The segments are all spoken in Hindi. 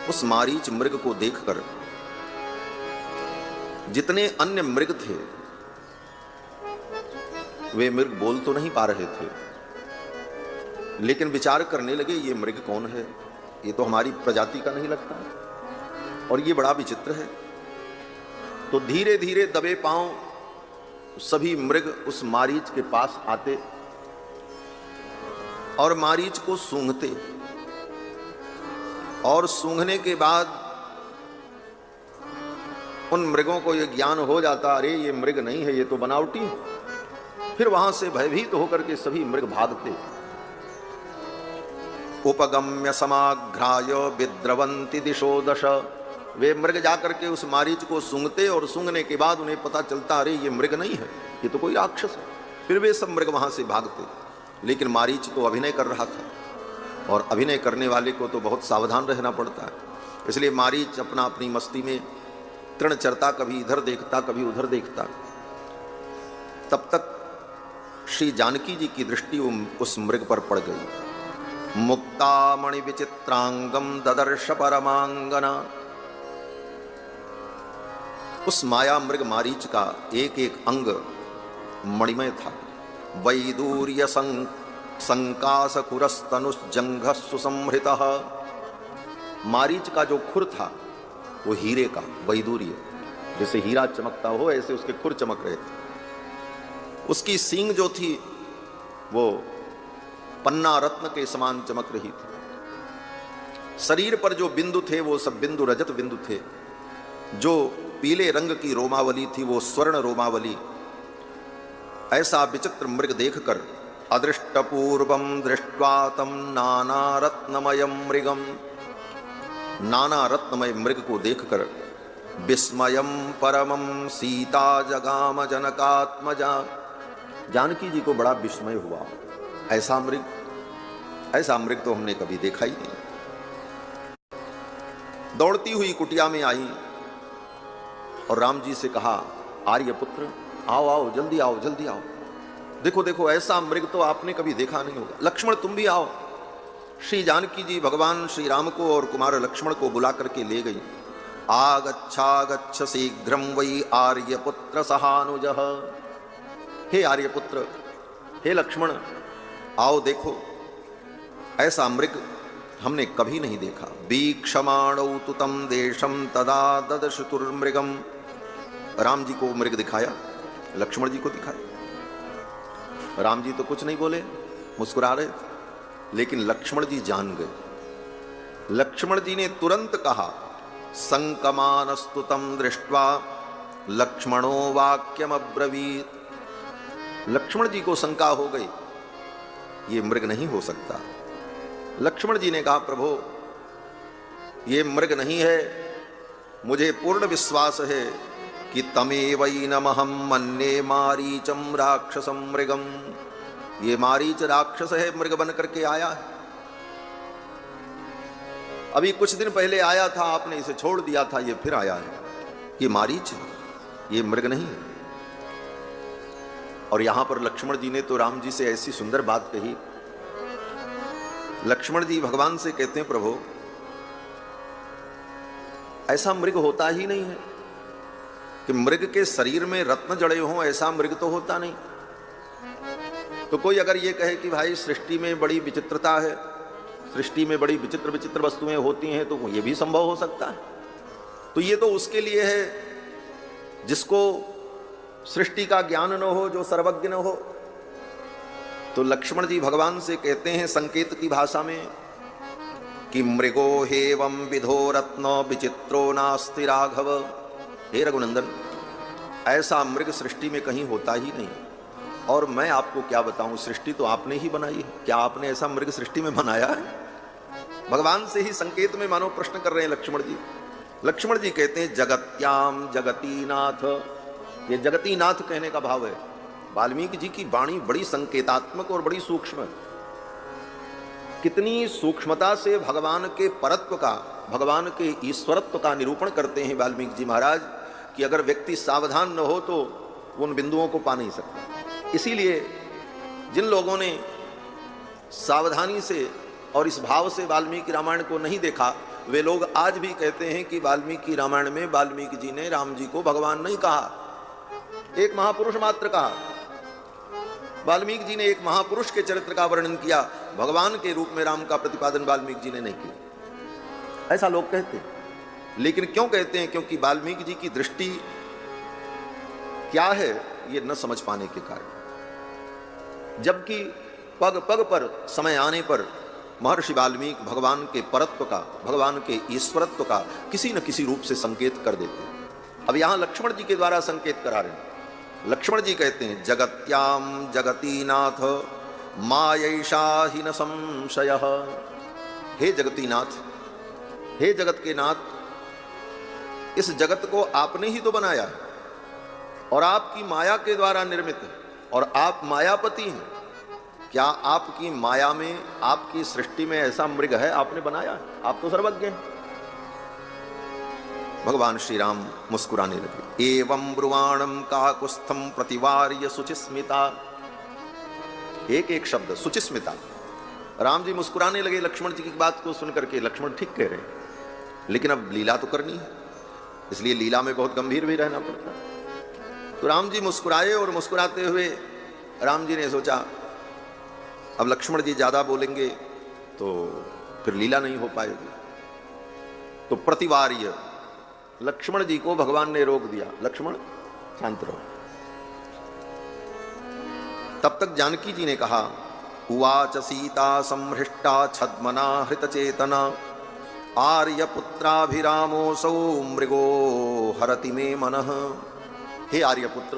उस मारीच मृग को देखकर जितने अन्य मृग थे वे मृग बोल तो नहीं पा रहे थे, लेकिन विचार करने लगे ये मृग कौन है, ये तो हमारी प्रजाति का नहीं लगता और ये बड़ा विचित्र है। तो धीरे धीरे दबे पांव सभी मृग उस मारीच के पास आते और मारीच को सूंघते, और सूंघने के बाद उन मृगों को यह ज्ञान हो जाता, अरे ये मृग नहीं है, ये तो बनावटी है। फिर वहां से भयभीत होकर के सभी मृग भागते। उपगम्य समाघ्राय विद्रवंति दिशो दश, वे मृग जाकर के उस मारीच को सूंघते और सूंघने के बाद उन्हें पता चलता, अरे ये मृग नहीं है, ये तो कोई राक्षस है। फिर वे सब मृग वहां से भागते, लेकिन मारीच तो अभिनय कर रहा था और अभिनय करने वाले को तो बहुत सावधान रहना पड़ता है। इसलिए मारीच अपनी मस्ती में तृण चरता, कभी इधर देखता कभी उधर देखता। तब तक श्री जानकी जी की दृष्टि उस मृग पर पड़ गई। मुक्तामणि विचित्रांगम ददर्श परमांगना, उस माया मृग मारीच का एक एक अंग मणिमय था। वैदूर्य संकास खुरस्तनुजंघ सुसंहृतः, मारीच का जो खुर था वो हीरे का, वैदूर्य, जैसे हीरा चमकता हो ऐसे उसके खुर चमक रहे थे। उसकी सींग जो थी वो पन्ना रत्न के समान चमक रही थी। शरीर पर जो बिंदु थे वो सब बिंदु रजत बिंदु थे। जो पीले रंग की रोमावली थी वो स्वर्ण रोमावली। ऐसा विचित्र मृग देखकर अदृष्टपूर्वम दृष्ट्वा तम नाना रत्नमयम मृगम, नाना रत्नमय मृग को देखकर विस्मयम परमम सीता जगाम जनकात्मजा, जानकी जी को बड़ा विस्मय हुआ। ऐसा मृग तो हमने कभी देखा ही नहीं। दौड़ती हुई कुटिया में आई और राम जी से कहा, आर्यपुत्र आओ आओ, जल्दी आओ जल्दी आओ, देखो देखो ऐसा मृग तो आपने कभी देखा नहीं होगा। लक्ष्मण तुम भी आओ। श्री जानकी जी भगवान श्री राम को और कुमार लक्ष्मण को बुला करके ले गई। आगच्छागच्छ शीघ्रम वै आर्यपुत्र सहानुजः, हे आर्यपुत्र, हे लक्ष्मण आओ देखो, ऐसा मृग हमने कभी नहीं देखा। वीक्षमाणौ तु तं देशं तदा ददशतुर्मृगम, राम जी को मृग दिखाया, लक्ष्मण जी को दिखाया। राम जी तो कुछ नहीं बोले, मुस्कुरा रहे थे, लेकिन लक्ष्मण जी जान गए। लक्ष्मण जी ने तुरंत कहा, संकमानस्तु तं दृष्ट्वा लक्ष्मणो वाक्यम अब्रवीत। लक्ष्मण जी को शंका हो गई, ये मृग नहीं हो सकता। लक्ष्मण जी ने कहा, प्रभु ये मृग नहीं है, मुझे पूर्ण विश्वास है कि तमेवैनमहं मन्ये मारीचम राक्षसम मृगम, ये मारीच राक्षस है, मृग बन करके आया है। अभी कुछ दिन पहले आया था, आपने इसे छोड़ दिया था, ये फिर आया है। ये मारीच है, ये मृग नहीं है। और यहां पर लक्ष्मण जी ने तो राम जी से ऐसी सुंदर बात कही। लक्ष्मण जी भगवान से कहते हैं, प्रभु ऐसा मृग होता ही नहीं है कि मृग के शरीर में रत्न जड़े हों, ऐसा मृग तो होता नहीं। तो कोई अगर ये कहे कि भाई सृष्टि में बड़ी विचित्रता है, सृष्टि में बड़ी विचित्र विचित्र वस्तुएं होती हैं, तो ये भी संभव हो सकता है। तो ये तो उसके लिए है जिसको सृष्टि का ज्ञान न हो, जो सर्वज्ञ न हो। तो लक्ष्मण जी भगवान से कहते हैं संकेत की भाषा में कि मृगो हेवं विधो रत्न विचित्रो नास्ति राघव, हे रघुनंदन ऐसा मृग सृष्टि में कहीं होता ही नहीं। और मैं आपको क्या बताऊं, सृष्टि तो आपने ही बनाई है, क्या आपने ऐसा मृग सृष्टि में बनाया है? भगवान से ही संकेत में मानो प्रश्न कर रहे हैं लक्ष्मण जी। लक्ष्मण जी कहते हैं जगत्याम जगती नाथ, ये जगती नाथ कहने का भाव है। वाल्मीकि जी की वाणी बड़ी संकेतात्मक और बड़ी सूक्ष्म है। कितनी सूक्ष्मता से भगवान के परत्व का, भगवान के ईश्वरत्व का निरूपण करते हैं वाल्मीकि जी महाराज, कि अगर व्यक्ति सावधान न हो तो उन बिंदुओं को पा नहीं सकता। इसीलिए जिन लोगों ने सावधानी से और इस भाव से वाल्मीकि रामायण को नहीं देखा, वे लोग आज भी कहते हैं कि वाल्मीकि रामायण में वाल्मीकि जी ने राम जी को भगवान नहीं कहा, एक महापुरुष मात्र कहा। वाल्मीकि जी ने एक महापुरुष के चरित्र का वर्णन किया, भगवान के रूप में राम का प्रतिपादन वाल्मीकि जी ने नहीं किया, ऐसा लोग कहते हैं। लेकिन क्यों कहते हैं? क्योंकि वाल्मीकि जी की दृष्टि क्या है ये न समझ पाने के कारण। जबकि पग पग पर समय आने पर महर्षि वाल्मीकि भगवान के परत्व का, भगवान के ईश्वरत्व का किसी न किसी रूप से संकेत कर देते हैं। अब यहां लक्ष्मण जी के द्वारा संकेत करा रहे हैं। लक्ष्मण जी कहते हैं, जगत्याम जगती नाथ मायैषा ही न संशय। हे जगती नाथ, हे जगत के नाथ, इस जगत को आपने ही तो बनाया है और आपकी माया के द्वारा निर्मित है और आप मायापति हैं। क्या आपकी माया में, आपकी सृष्टि में ऐसा मृग है आपने बनाया है? आप तो सर्वज्ञ हैं। भगवान श्री राम मुस्कुराने लगे। एवं ब्रुवाणम काकुत्स्थम प्रतिवार्य सुचिस्मिता। एक एक शब्द सुचिस्मिता। राम जी मुस्कुराने लगे लक्ष्मण जी की बात को सुनकर के। लक्ष्मण ठीक कह रहे हैं, लेकिन अब लीला तो करनी है, इसलिए लीला में बहुत गंभीर भी रहना पड़ता है। तो राम जी मुस्कुराए और मुस्कुराते हुए राम जी ने सोचा अब लक्ष्मण जी ज्यादा बोलेंगे तो फिर लीला नहीं हो पाएगी। तो प्रतिवार्य, लक्ष्मण जी को भगवान ने रोक दिया, लक्ष्मण शांत रहो। तब तक जानकी जी ने कहा, उवाच सीता संहृष्टा छद्मना हृतचेतना आर्यपुत्राभिरामोऽसौ मृगो हरति मे मनः। हे आर्यपुत्र,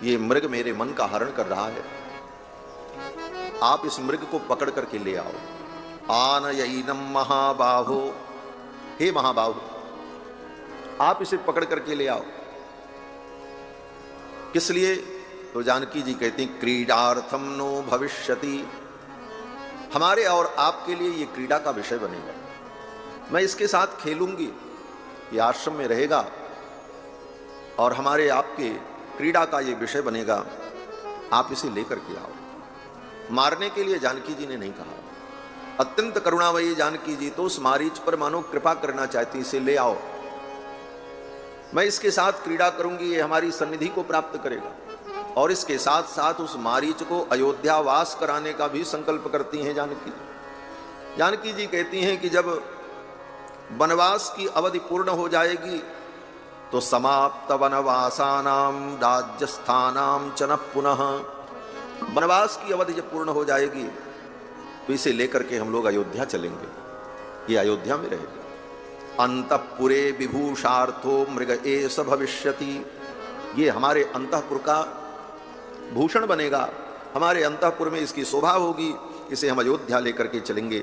ये मृग मेरे मन का हरण कर रहा है, आप इस मृग को पकड़ करके ले आओ। आनयैनम महाबाहो, हे महाबाहु, आप इसे पकड़ करके ले आओ। किस लिए? तो जानकी जी कहती, क्रीडार्थम नो भविष्यति, हमारे और आपके लिए ये क्रीड़ा का विषय बनेगा। मैं इसके साथ खेलूंगी, ये आश्रम में रहेगा और हमारे आपके क्रीड़ा का ये विषय बनेगा, आप इसे लेकर के आओ। मारने के लिए जानकी जी ने नहीं कहा। अत्यंत करुणामयी जानकी जी तो उस मारीच पर मानो कृपा करना चाहती, इसे ले आओ, मैं इसके साथ क्रीड़ा करूंगी, ये हमारी सन्निधि को प्राप्त करेगा। और इसके साथ साथ उस मारीच को अयोध्या वास कराने का भी संकल्प करती हैं जानकी। जानकी जी कहती हैं कि जब वनवास की अवधि पूर्ण हो जाएगी तो समाप्त वनवासानाम राज्यस्थानाम च न पुनः, वनवास की अवधि जब पूर्ण हो जाएगी तो इसे लेकर के हम लोग अयोध्या चलेंगे, ये अयोध्या में रहेगा। अंतःपुरे विभूषार्थो मृग एष भविष्यति, ये हमारे अंतःपुर का भूषण बनेगा, हमारे अंतःपुर में इसकी शोभा होगी, इसे हम अयोध्या लेकर के चलेंगे।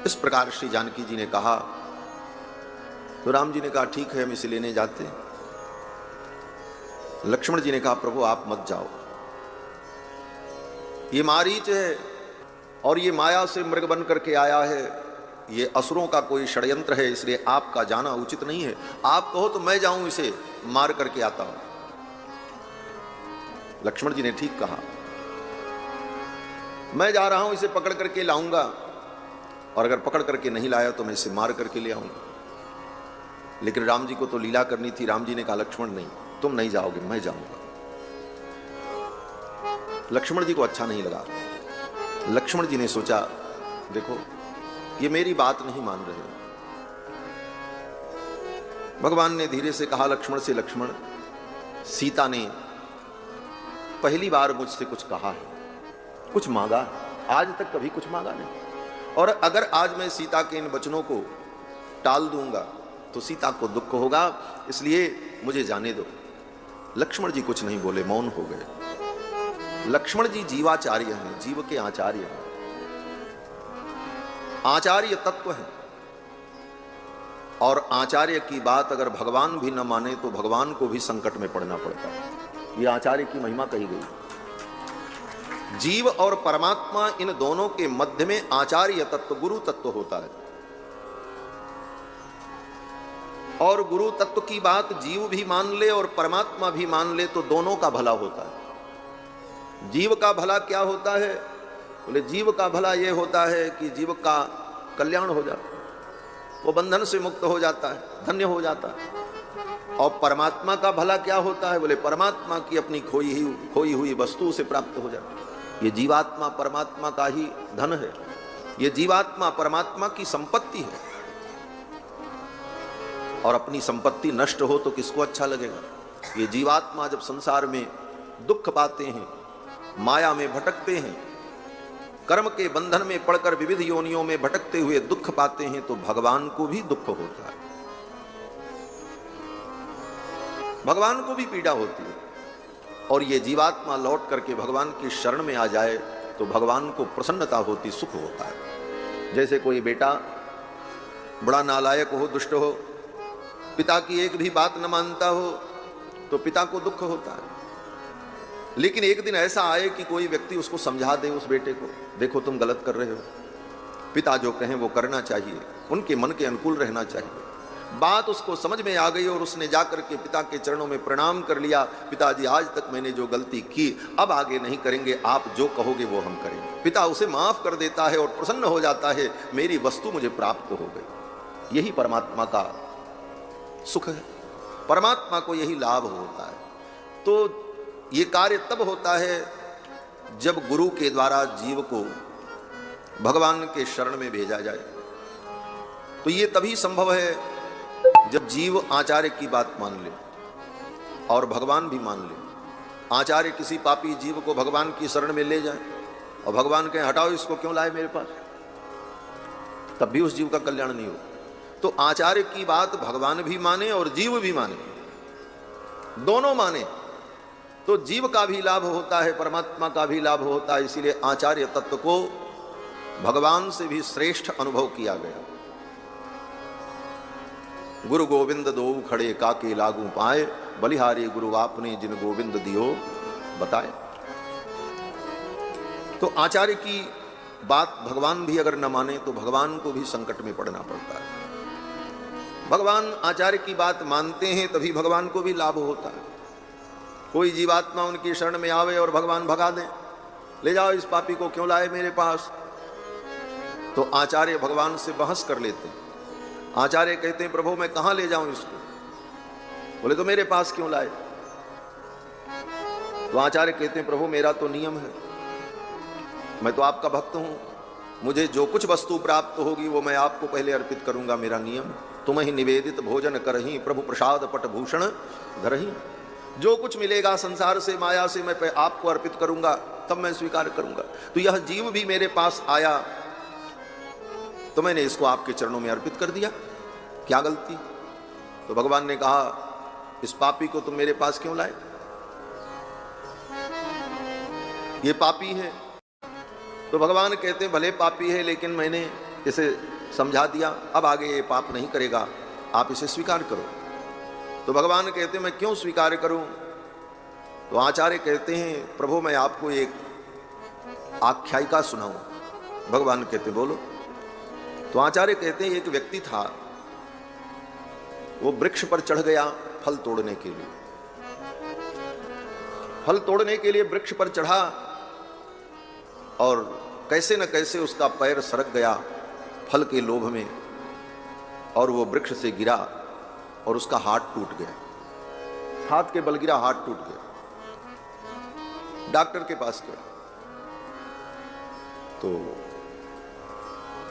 इस प्रकार श्री जानकी जी ने कहा। तो राम जी ने कहा ठीक है, हम इसे लेने जाते हैं। लक्ष्मण जी ने कहा प्रभु आप मत जाओ, ये मारीच है और ये माया से मृग बन करके आया है, ये असुरों का कोई षड्यंत्र है, इसलिए आपका जाना उचित नहीं है। आप कहो तो मैं जाऊं, इसे मार करके आता हूं। लक्ष्मण जी ने ठीक कहा, मैं जा रहा हूं, इसे पकड़ करके लाऊंगा और अगर पकड़ करके नहीं लाया तो मैं इसे मार करके ले आऊंगा। लेकिन राम जी को तो लीला करनी थी। राम जी ने कहा लक्ष्मण नहीं, तुम नहीं जाओगे, मैं जाऊंगा। लक्ष्मण जी को अच्छा नहीं लगा। लक्ष्मण जी ने सोचा देखो ये मेरी बात नहीं मान रहे। भगवान ने धीरे से कहा लक्ष्मण से, लक्ष्मण सीता ने पहली बार मुझसे कुछ कहा है, कुछ मांगा है, आज तक कभी कुछ मांगा नहीं। और अगर आज मैं सीता के इन वचनों को टाल दूंगा तो सीता को दुख होगा, इसलिए मुझे जाने दो। लक्ष्मण जी कुछ नहीं बोले, मौन हो गए। लक्ष्मण जी जीवाचार्य हैं, जीव के आचार्य हैं, आचार्य तत्व है। और आचार्य की बात अगर भगवान भी न माने तो भगवान को भी संकट में पड़ना पड़ता है। यह आचार्य की महिमा कही गई। जीव और परमात्मा इन दोनों के मध्य में आचार्य तत्व, गुरु तत्व होता है। और गुरु तत्व की बात जीव भी मान ले और परमात्मा भी मान ले तो दोनों का भला होता है। जीव का भला क्या होता है? बोले जीव का भला यह होता है कि जीव का कल्याण हो जाता है। वो बंधन से मुक्त हो जाता है, धन्य हो जाता है। और परमात्मा का भला क्या होता है? बोले परमात्मा की अपनी खोई हुई वस्तु से प्राप्त हो जाता है। ये जीवात्मा परमात्मा का ही धन है, ये जीवात्मा परमात्मा की संपत्ति है। और अपनी संपत्ति नष्ट हो तो किसको अच्छा लगेगा? ये जीवात्मा जब संसार में दुख पाते हैं, माया में भटकते हैं, कर्म के बंधन में पड़कर विविध योनियों में भटकते हुए दुख पाते हैं, तो भगवान को भी दुख होता है, भगवान को भी पीड़ा होती है। और ये जीवात्मा लौट करके भगवान की शरण में आ जाए तो भगवान को प्रसन्नता होती, सुख होता है। जैसे कोई बेटा बड़ा नालायक हो, दुष्ट हो, पिता की एक भी बात न मानता हो तो पिता को दुख होता है। लेकिन एक दिन ऐसा आए कि कोई व्यक्ति उसको समझा दे, उस बेटे को, देखो तुम गलत कर रहे हो, पिता जो कहें वो करना चाहिए, उनके मन के अनुकूल रहना चाहिए। बात उसको समझ में आ गई और उसने जाकर के पिता के चरणों में प्रणाम कर लिया, पिताजी आज तक मैंने जो गलती की अब आगे नहीं करेंगे, आप जो कहोगे वो हम करेंगे। पिता उसे माफ कर देता है और प्रसन्न हो जाता है, मेरी वस्तु मुझे प्राप्त हो गई। यही परमात्मा का सुख है, परमात्मा को यही लाभ होता है। तो ये कार्य तब होता है जब गुरु के द्वारा जीव को भगवान के शरण में भेजा जाए। तो ये तभी संभव है जब जीव आचार्य की बात मान ले और भगवान भी मान ले। आचार्य किसी पापी जीव को भगवान की शरण में ले जाए और भगवान कहें हटाओ इसको, क्यों लाए मेरे पास, तब भी उस जीव का कल्याण नहीं हो। तो आचार्य की बात भगवान भी माने और जीव भी माने, दोनों माने, तो जीव का भी लाभ होता है, परमात्मा का भी लाभ होता है। इसीलिए आचार्य तत्व को भगवान से भी श्रेष्ठ अनुभव किया गया। गुरु गोविंद दो खड़े काके लागू पाए, बलिहारी गुरु आपने जिन गोविंद दियो बताए। तो आचार्य की बात भगवान भी अगर न माने तो भगवान को भी संकट में पड़ना पड़ता है। भगवान आचार्य की बात मानते हैं तभी भगवान को भी लाभ होता है। कोई जीवात्मा उनकी शरण में आवे और भगवान भगा दें, ले जाओ इस पापी को, क्यों लाए मेरे पास, तो आचार्य भगवान से बहस कर लेते हैं। आचार्य कहते हैं प्रभु मैं कहां ले जाऊं इसको, बोले तो मेरे पास क्यों लाए। तो आचार्य कहते हैं प्रभु मेरा तो नियम है, मैं तो आपका भक्त हूं, मुझे जो कुछ वस्तु प्राप्त होगी वो मैं आपको पहले अर्पित करूंगा, मेरा नियम। तुम ही निवेदित भोजन करही, प्रभु प्रसाद पट भूषण धरही। जो कुछ मिलेगा संसार से, माया से, मैं आपको अर्पित करूंगा, तब मैं स्वीकार करूंगा। तो यह जीव भी मेरे पास आया तो मैंने इसको आपके चरणों में अर्पित कर दिया, क्या गलती। तो भगवान ने कहा इस पापी को तुम मेरे पास क्यों लाए, ये पापी है। तो भगवान कहते हैं भले पापी है लेकिन मैंने इसे समझा दिया, अब आगे ये पाप नहीं करेगा, आप इसे स्वीकार करो। तो भगवान कहते हैं मैं क्यों स्वीकार करूं। तो आचार्य कहते हैं प्रभु मैं आपको एक आख्यायिका सुनाऊं। भगवान कहते बोलो। तो आचार्य कहते हैं एक व्यक्ति था, वो वृक्ष पर चढ़ गया फल तोड़ने के लिए। फल तोड़ने के लिए वृक्ष पर चढ़ा और कैसे न कैसे उसका पैर सरक गया फल के लोभ में और वो वृक्ष से गिरा और उसका हाथ टूट गया, हाथ के बल गिरा, हाथ टूट गया। डॉक्टर के पास गया तो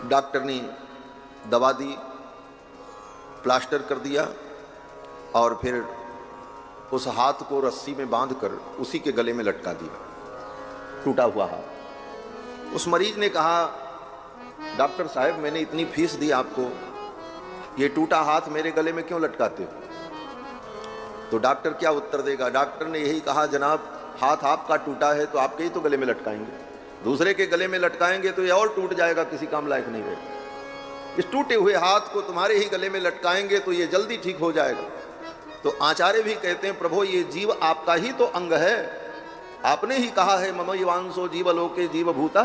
डॉक्टर ने दवा दी, प्लास्टर कर दिया और फिर उस हाथ को रस्सी में बांधकर उसी के गले में लटका दिया, टूटा हुआ हाथ। उस मरीज ने कहा डॉक्टर साहब मैंने इतनी फीस दी आपको, ये टूटा हाथ मेरे गले में क्यों लटकाते हो। तो डॉक्टर क्या उत्तर देगा। डॉक्टर ने यही कहा जनाब हाथ आपका टूटा है तो आपके ही तो गले में लटकाएंगे, दूसरे के गले में लटकाएंगे तो ये और टूट जाएगा, किसी काम लायक नहीं रहेगा। इस टूटे हुए हाथ को तुम्हारे ही गले में लटकाएंगे तो ये जल्दी ठीक हो जाएगा। तो आचार्य भी कहते हैं प्रभु ये जीव आपका ही तो अंग है, आपने ही कहा है मम युवांशो जीवलोके जीवभूता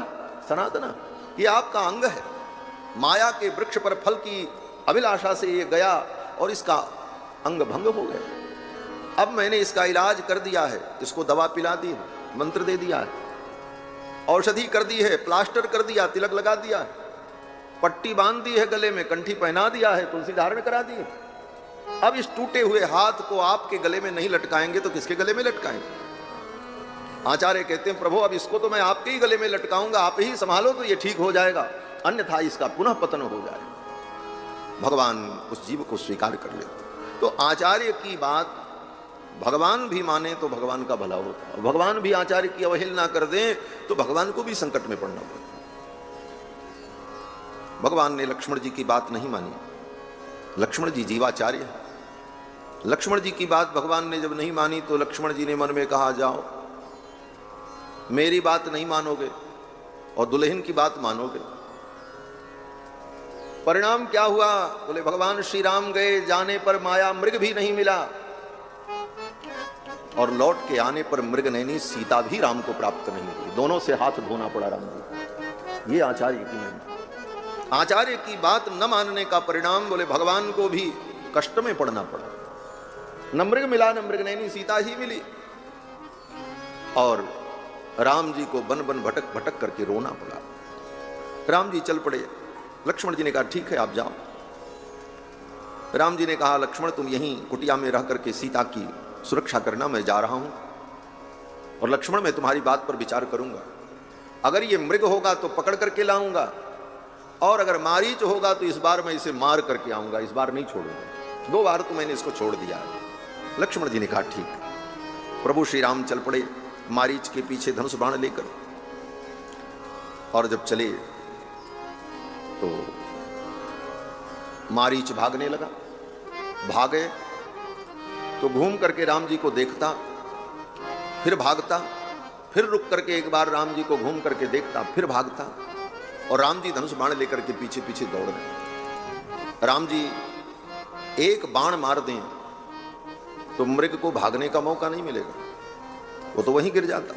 सनातना, ये आपका अंग है। माया के वृक्ष पर फल की अभिलाषा से ये गया और इसका अंग भंग हो गया। अब मैंने इसका इलाज कर दिया है, इसको दवा पिला दी है, मंत्र दे दिया है, औषधि कर दी है, प्लास्टर कर दिया, तिलक लगा दिया है, पट्टी बांध दी है गले में, कंठी पहना दिया है, तुलसी धारण करा दी है। अब इस टूटे हुए हाथ को आपके गले में नहीं लटकाएंगे तो किसके गले में लटकाएंगे? आचार्य कहते हैं प्रभु अब इसको तो मैं आपके ही गले में लटकाऊंगा, आप ही संभालो तो ये ठीक हो जाएगा, अन्यथा इसका पुनः पतन हो जाएगा। भगवान उस जीव को स्वीकार कर लेते। तो आचार्य की बात भगवान भी माने तो भगवान का भला होता है, भगवान भी आचार्य की अवहेलना कर दें तो भगवान को भी संकट में पड़ना पड़ता। भगवान ने लक्ष्मण जी की बात नहीं मानी। लक्ष्मण जी जीवाचार्य है। लक्ष्मण जी की बात भगवान ने जब नहीं मानी तो लक्ष्मण जी ने मन में कहा जाओ मेरी बात नहीं मानोगे और दुल्हन की बात मानोगे। परिणाम क्या हुआ? बोले भगवान श्री राम गए, जाने पर माया मृग भी नहीं मिला और लौट के आने पर मृग नैनी सीता भी राम को प्राप्त नहीं हुई। दोनों से हाथ धोना पड़ा राम जी। ये आचार्य की महिमा। आचार्य की बात न मानने का परिणाम बोले भगवान को भी कष्ट में पड़ना पड़ा। न मृग मिला न मृग नैनी, सीता ही मिली और राम जी को बन बन भटक भटक करके रोना पड़ा। राम जी चल पड़े। लक्ष्मण जी ने कहा ठीक है आप जाओ। राम जी ने कहा लक्ष्मण तुम यहीं कुटिया में रह करके सीता की सुरक्षा करना, मैं जा रहा हूं और लक्ष्मण मैं तुम्हारी बात पर विचार करूंगा। अगर ये मृग होगा तो पकड़ करके लाऊंगा और अगर मारीच होगा तो इस बार मैं इसे मार करके आऊंगा, इस बार नहीं छोड़ूंगा। 2 बार तो मैंने इसको छोड़ दिया है। लक्ष्मण जी ने कहा ठीक। प्रभु श्री राम चल पड़े मारीच के पीछे धनुष बाण लेकर और जब चले तो मारीच भागने लगा। भागे तो घूम करके राम जी को देखता, फिर भागता, फिर रुक करके एक बार राम जी को घूम करके देखता, फिर भागता और राम जी धनुष बाण लेकर के पीछे पीछे दौड़ रहे। राम जी एक बाण मार दें तो मृग को भागने का मौका नहीं मिलेगा, वो तो वहीं गिर जाता।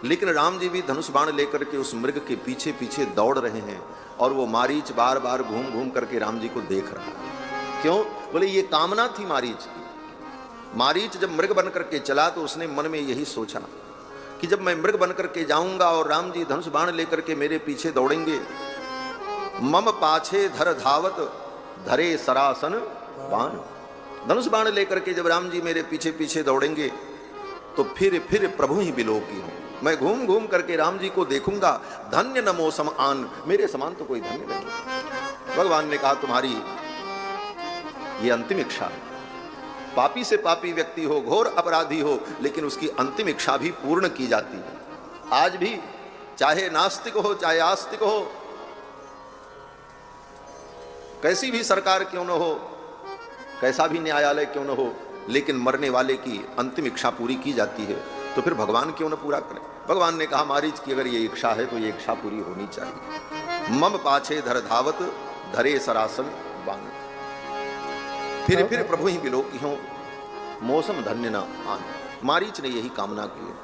लेकिन राम जी भी धनुष बाण लेकर के उस मृग के पीछे पीछे दौड़ रहे हैं और वो मारीच बार बार घूम घूम करके राम जी को देख रहा है। क्यों? बोले ये कामना थी मारीच की। मारीच जब मृग बन करके चला तो उसने मन में यही सोचा कि जब मैं मृग बन करके जाऊंगा और राम जी धनुष बाण लेकर के मेरे पीछे दौड़ेंगे, मम पाछे धर धावत धरे सरासन बाण। धनुष बाण लेकर के जब राम जी मेरे पीछे पीछे दौड़ेंगे तो फिर प्रभु ही बिलोकी हूं। मैं घूम घूम करके राम जी को देखूंगा, धन्य नमो सम आन, मेरे समान तो कोई धन्य नहीं। भगवान ने कहा तुम्हारी ये अंतिम इच्छा है। पापी से पापी व्यक्ति हो, घोर अपराधी हो, लेकिन उसकी अंतिम इच्छा भी पूर्ण की जाती है। आज भी चाहे नास्तिक हो चाहे आस्तिक हो, कैसी भी सरकार क्यों न हो, कैसा भी न्यायालय क्यों न हो, लेकिन मरने वाले की अंतिम इच्छा पूरी की जाती है। तो फिर भगवान क्यों न पूरा करें? भगवान ने कहा मारीच की अगर ये इच्छा है तो ये इच्छा पूरी होनी चाहिए। मम पाछे धर धावत धरे सरासन बाण। फिर प्रभु ही बिलोकी हो, मौसम धन्य न आन। मारीच ने यही कामना की है।